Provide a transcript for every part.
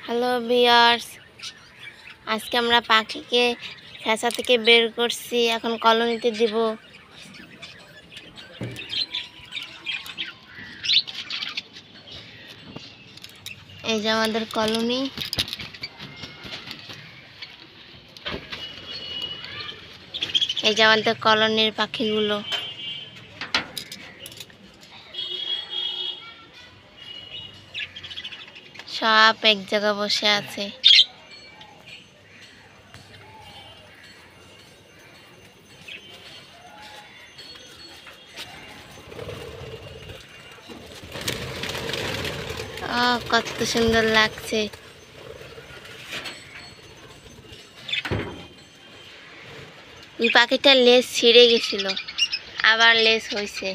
Hello viewers, আজকে আমরা পাখিকে খাঁচা থেকে বের করছি, এখন কলোনিতে দিব। এই যে আমাদের কলোনি, এই যে আমাদের কলোনির পাখিগুলো। সব এক জায়গায় বসে আছে। কত সুন্দর লাগছে। এই পাখিটার লেজ ছিঁড়ে গেছিল, আবার লেজ হয়েছে।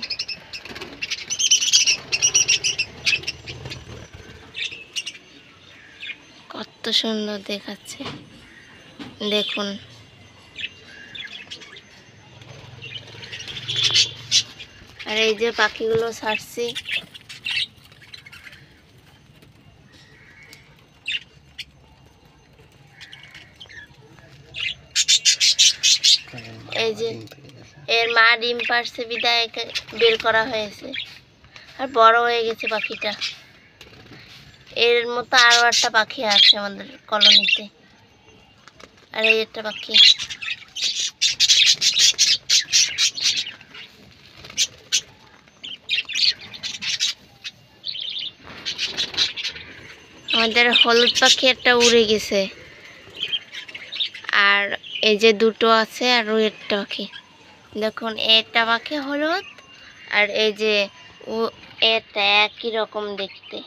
কত সুন্দর দেখাচ্ছে, দেখুন। আর এই যে পাখিগুলো ছাড়ছি, এই যে এর মা ডিম পারছে বিদায় বের করা হয়েছে, আর বড় হয়ে গেছে পাখিটা। এর মতো আরো একটা পাখি আছে আমাদের কলোনিতে, আর এই একটা পাখি। আমাদের হলুদ পাখি একটা উড়ে গেছে, আর এই যে দুটো আছে, আর ওই একটা পাখি। দেখুন, একটা পাখি হলুদ, আর এই যে এটা একই রকম দেখতে।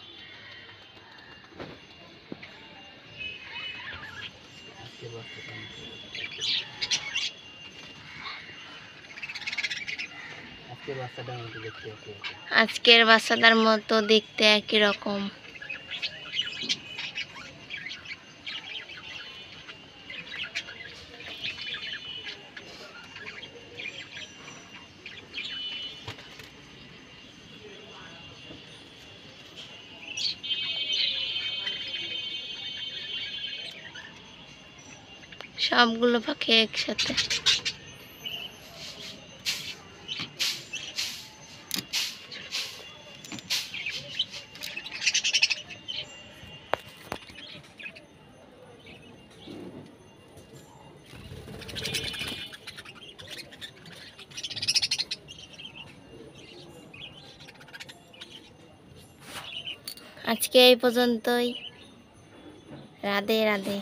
আজকের বাচ্চাটার মতো দেখতে একই রকম। সবগুলো পাখি একসাথে। আজকে এই পর্যন্তই। রাধে রাধে।